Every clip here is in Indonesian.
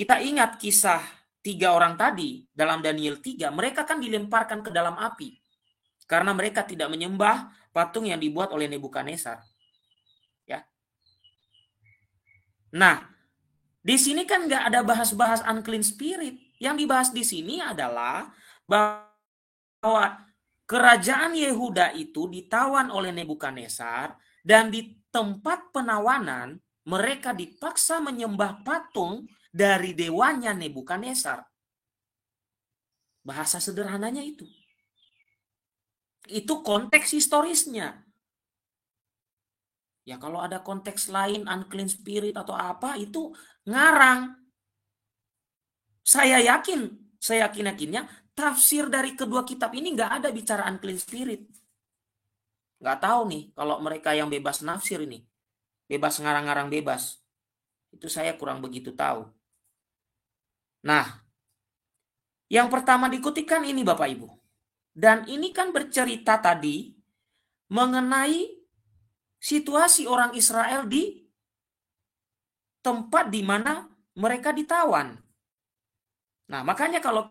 Kita ingat kisah 3 orang tadi dalam Daniel 3, mereka kan dilemparkan ke dalam api karena mereka tidak menyembah patung yang dibuat oleh Nebukadnezar. Ya. Nah, di sini kan nggak ada bahas-bahas unclean spirit. Yang dibahas di sini adalah bahwa kerajaan Yehuda itu ditawan oleh Nebukadnezar, dan di tempat penawanan mereka dipaksa menyembah patung dari dewanya Nebukadnezar. Bahasa sederhananya itu. Itu konteks historisnya. Ya kalau ada konteks lain, unclean spirit atau apa, itu ngarang. Saya yakinnya tafsir dari kedua kitab ini nggak ada bicara unclean spirit. Nggak tahu nih kalau mereka yang bebas nafsir ini, bebas ngarang-ngarang bebas. Itu saya kurang begitu tahu. Nah, yang pertama dikutikan ini Bapak Ibu. Dan ini kan bercerita tadi mengenai situasi orang Israel di tempat di mana mereka ditawan. Nah, makanya kalau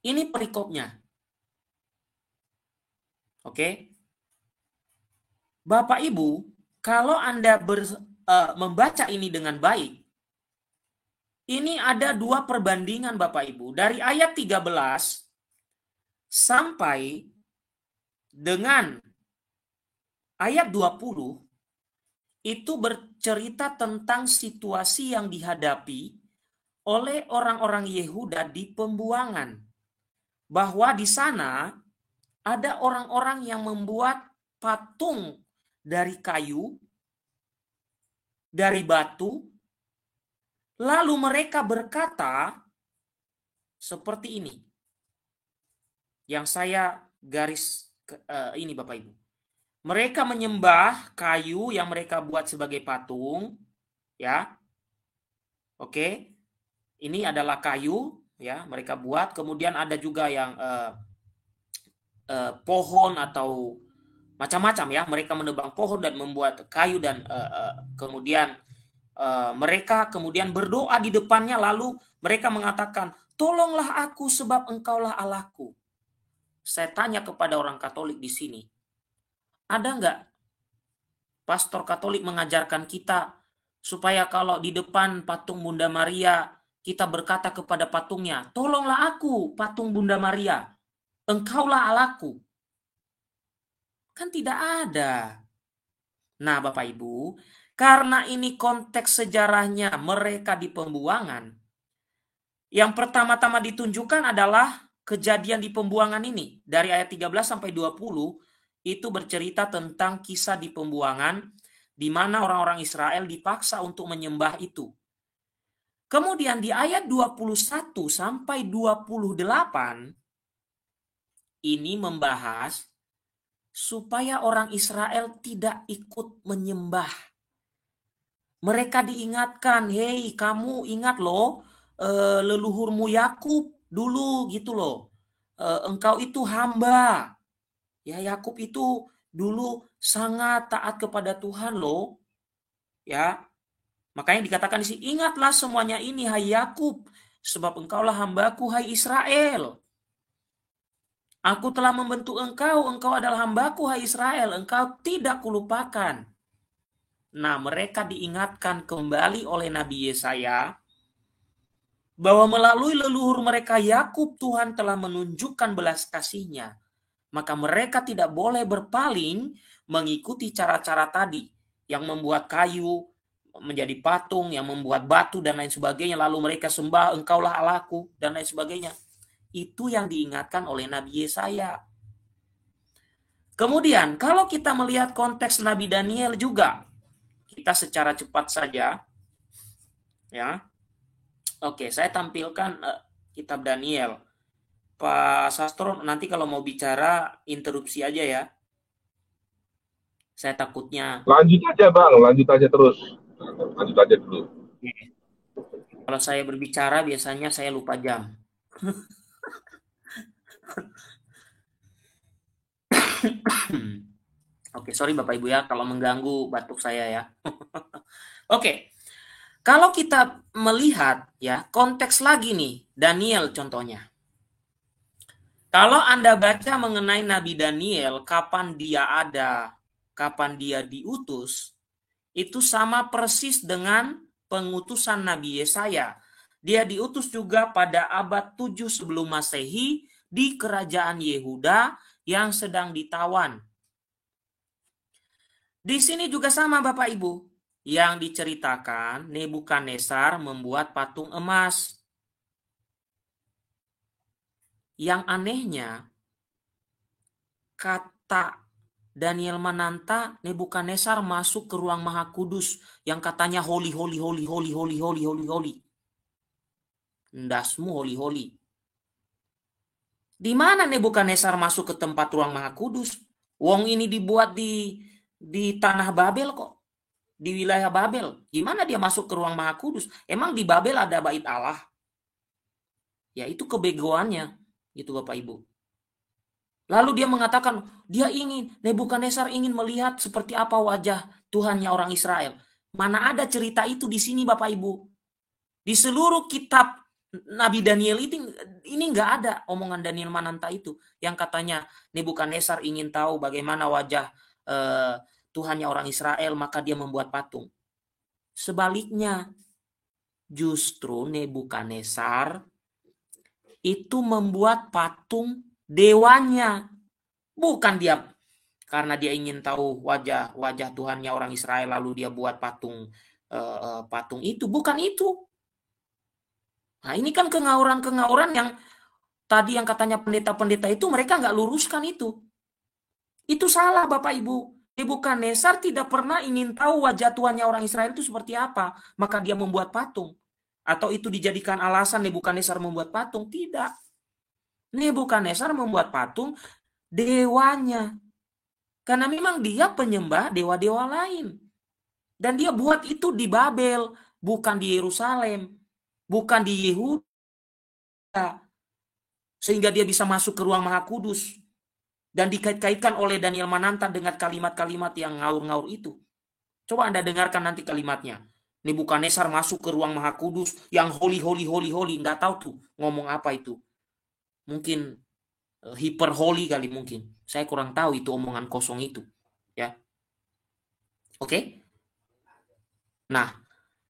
ini perikopnya. Oke. Bapak Ibu, kalau Anda membaca ini dengan baik, ini ada 2 perbandingan Bapak Ibu. Dari ayat 13 sampai dengan ayat 20, itu bercerita tentang situasi yang dihadapi oleh orang-orang Yehuda di pembuangan. Bahwa di sana ada orang-orang yang membuat patung dari kayu, dari batu, lalu mereka berkata seperti ini. Yang saya garis ini Bapak Ibu. Mereka menyembah kayu yang mereka buat sebagai patung, ya. Oke. Ini adalah kayu, ya, mereka buat. Kemudian ada juga yang pohon atau macam-macam, ya. Mereka menebang pohon dan membuat kayu, dan kemudian mereka kemudian berdoa di depannya, lalu mereka mengatakan, tolonglah aku sebab engkaulah Allahku. Saya tanya kepada orang Katolik di sini, ada nggak pastor Katolik mengajarkan kita supaya kalau di depan patung Bunda Maria kita berkata kepada patungnya, tolonglah aku patung Bunda Maria, engkaulah Allahku? Kan tidak ada. Nah Bapak Ibu, karena ini konteks sejarahnya mereka di pembuangan, yang pertama-tama ditunjukkan adalah kejadian di pembuangan ini. Dari ayat 13 sampai 20, itu bercerita tentang kisah di pembuangan, di mana orang-orang Israel dipaksa untuk menyembah itu. Kemudian di ayat 21 sampai 28, ini membahas supaya orang Israel tidak ikut menyembah. Mereka diingatkan, hei kamu ingat loh, leluhurmu Yakub dulu gitu loh. Engkau itu hamba. Ya, Yakub itu dulu sangat taat kepada Tuhan loh. Ya. Makanya dikatakan di sini, ingatlah semuanya ini hai Yakub, sebab engkaulah hambaku hai Israel. Aku telah membentuk engkau adalah hambaku hai Israel, engkau tidak kulupakan. Nah, mereka diingatkan kembali oleh Nabi Yesaya bahwa melalui leluhur mereka Yakub Tuhan telah menunjukkan belas kasih-Nya. Maka mereka tidak boleh berpaling mengikuti cara-cara tadi yang membuat kayu menjadi patung, yang membuat batu dan lain sebagainya, lalu mereka sembah engkaulah Allahku dan lain sebagainya. Itu yang diingatkan oleh Nabi Yesaya. Kemudian kalau kita melihat konteks Nabi Daniel juga, kita secara cepat saja, ya. Oke, saya tampilkan kitab Daniel. Pak Sastro nanti kalau mau bicara interupsi aja ya. Saya takutnya. Lanjut aja Bang, lanjut aja terus. Lanjut aja dulu. Kalau saya berbicara biasanya saya lupa jam. Oke, sorry Bapak Ibu ya kalau mengganggu batuk saya ya. Oke, kalau kita melihat ya konteks lagi nih, Daniel contohnya. Kalau Anda baca mengenai Nabi Daniel, kapan dia ada, kapan dia diutus, itu sama persis dengan pengutusan Nabi Yesaya. Dia diutus juga pada abad 7 sebelum Masehi di kerajaan Yehuda yang sedang ditawan. Di sini juga sama Bapak Ibu. Yang diceritakan Nebukadnezar membuat patung emas. Yang anehnya, kata Daniel Mananta, Nebukadnezar masuk ke ruang Maha Kudus yang katanya holy, holy, holy, holy, holy, holy, holy, holy. Ndasmu holy, holy. Di mana Nebukadnezar masuk ke tempat ruang Maha Kudus? Wong ini dibuat di tanah Babel kok. Di wilayah Babel. Gimana dia masuk ke ruang Maha Kudus? Emang di Babel ada bait Allah? Ya itu kebegoannya. Itu Bapak Ibu. Lalu dia mengatakan, Nebukadnezar ingin melihat seperti apa wajah Tuhannya orang Israel. Mana ada cerita itu di sini Bapak Ibu. Di seluruh kitab Nabi Daniel ini nggak ada omongan Daniel Mananta itu. Yang katanya Nebukadnezar ingin tahu bagaimana wajah Tuhannya orang Israel, maka dia membuat patung. Sebaliknya, justru Nebukadnezar itu membuat patung dewanya. Bukan dia karena dia ingin tahu wajah Tuhannya orang Israel lalu dia buat patung itu. Bukan itu. Nah ini kan kengauran-kengauran yang tadi yang katanya pendeta-pendeta itu mereka nggak luruskan itu. Itu salah Bapak Ibu. Nebukadnezar tidak pernah ingin tahu wajah Tuhannya orang Israel itu seperti apa. Maka dia membuat patung. Atau itu dijadikan alasan Nebukadnezar membuat patung. Tidak. Nebukadnezar membuat patung dewanya. Karena memang dia penyembah dewa-dewa lain. Dan dia buat itu di Babel. Bukan di Yerusalem. Bukan di Yehuda. Sehingga dia bisa masuk ke ruang Maha Kudus. Dan dikait-kaitkan oleh Daniel Mananta dengan kalimat-kalimat yang ngaur-ngaur itu. Coba Anda dengarkan nanti kalimatnya. Nebukadnezar masuk ke ruang Maha Kudus yang holy, holy, holy, holy. Nggak tahu tuh ngomong apa itu. Mungkin hyper holy kali mungkin. Saya kurang tahu itu omongan kosong itu. Ya. Oke? Nah,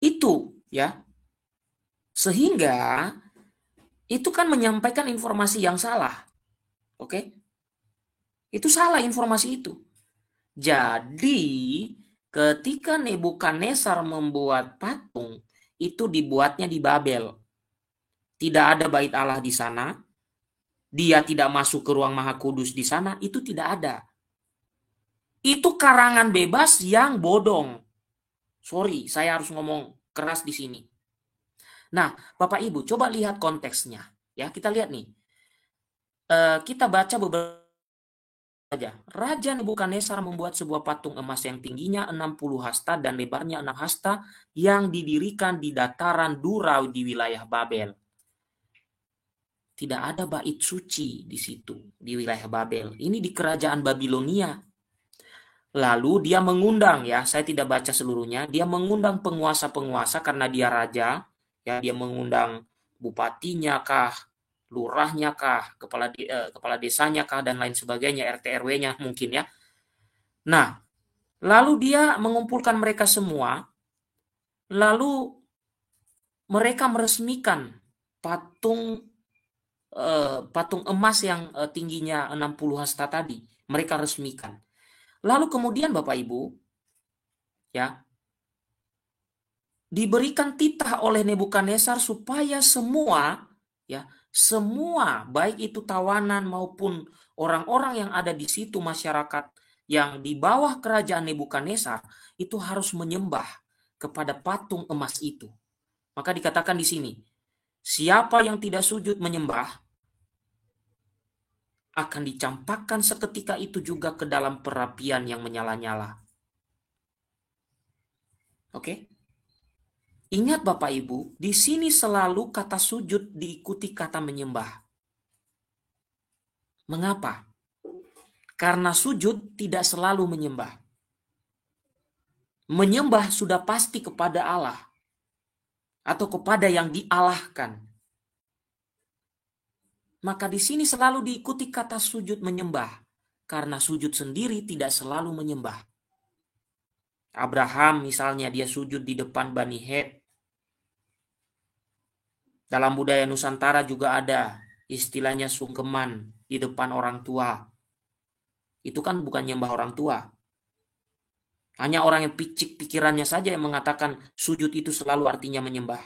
itu ya. Sehingga itu kan menyampaikan informasi yang salah. Oke? Itu salah informasi itu. Jadi, ketika Nebukadnezar membuat patung, itu dibuatnya di Babel. Tidak ada bait Allah di sana. Dia tidak masuk ke ruang Maha Kudus di sana. Itu tidak ada. Itu karangan bebas yang bodong. Sorry, saya harus ngomong keras di sini. Nah, Bapak Ibu, coba lihat konteksnya. Ya, kita lihat nih. Kita baca beberapa saja. Raja Nebukadnezar membuat sebuah patung emas yang tingginya 60 hasta dan lebarnya 6 hasta yang didirikan di dataran Dura di wilayah Babel. Tidak ada bait suci di situ, di wilayah Babel. Ini di kerajaan Babilonia. Lalu dia mengundang, ya, saya tidak baca seluruhnya, dia mengundang penguasa-penguasa karena dia raja, ya, dia mengundang bupatinya kah, lurahnya kah, kepala desanya kah, dan lain sebagainya, RT RW-nya mungkin ya. Nah, lalu dia mengumpulkan mereka semua, lalu mereka meresmikan patung emas yang tingginya 60 hasta tadi. Mereka resmikan. Lalu kemudian Bapak Ibu, ya, diberikan titah oleh Nebukadnezar supaya semua, ya, semua baik itu tawanan maupun orang-orang yang ada di situ, masyarakat yang di bawah kerajaan Nebukadnezar itu harus menyembah kepada patung emas itu. Maka dikatakan di sini, siapa yang tidak sujud menyembah akan dicampakkan seketika itu juga ke dalam perapian yang menyala-nyala. Oke? Ingat Bapak Ibu, di sini selalu kata sujud diikuti kata menyembah. Mengapa? Karena sujud tidak selalu menyembah. Menyembah sudah pasti kepada Allah atau kepada yang dialahkan. Maka di sini selalu diikuti kata sujud menyembah, karena sujud sendiri tidak selalu menyembah. Abraham misalnya dia sujud di depan Bani Het. Dalam budaya Nusantara juga ada istilahnya sungkeman di depan orang tua. Itu kan bukan nyembah orang tua. Hanya orang yang picik pikirannya saja yang mengatakan sujud itu selalu artinya menyembah.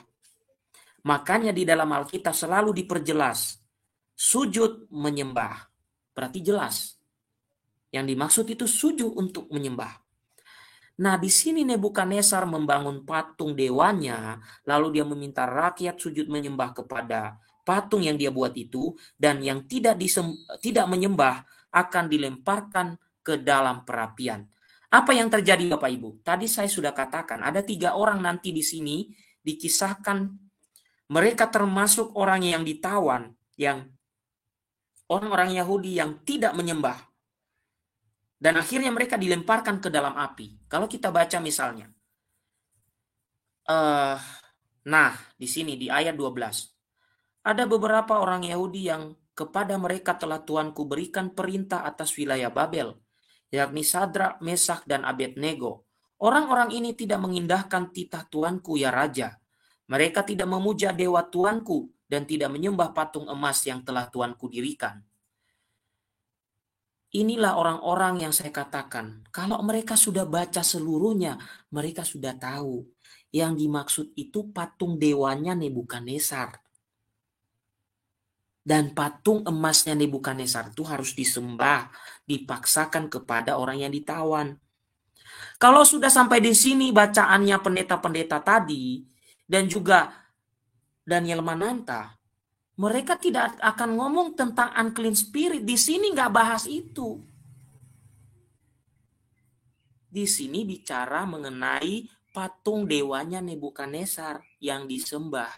Makanya di dalam Alkitab selalu diperjelas. Sujud menyembah. Berarti jelas. Yang dimaksud itu sujud untuk menyembah. Nah, di sini Nebukadnezar membangun patung dewanya, lalu dia meminta rakyat sujud menyembah kepada patung yang dia buat itu, dan yang tidak menyembah akan dilemparkan ke dalam perapian. Apa yang terjadi Bapak Ibu? Tadi saya sudah katakan ada 3 orang nanti di sini dikisahkan mereka termasuk orang yang ditawan, yang orang-orang Yahudi yang tidak menyembah. Dan akhirnya mereka dilemparkan ke dalam api. Kalau kita baca misalnya. Nah, di sini di ayat 12. Ada beberapa orang Yahudi yang kepada mereka telah Tuanku berikan perintah atas wilayah Babel, yakni Sadrak, Mesak, dan Abednego. Orang-orang ini tidak mengindahkan titah Tuanku ya Raja. Mereka tidak memuja dewa Tuanku dan tidak menyembah patung emas yang telah Tuanku dirikan. Inilah orang-orang yang saya katakan, kalau mereka sudah baca seluruhnya, mereka sudah tahu yang dimaksud itu patung dewanya Nebukadnezar. Dan patung emasnya Nebukadnezar itu harus disembah, dipaksakan kepada orang yang ditawan. Kalau sudah sampai di sini bacaannya pendeta-pendeta tadi, dan juga Daniel Mananta, mereka tidak akan ngomong tentang unclean spirit. Di sini nggak bahas itu. Di sini bicara mengenai patung dewanya Nebukadnezar yang disembah.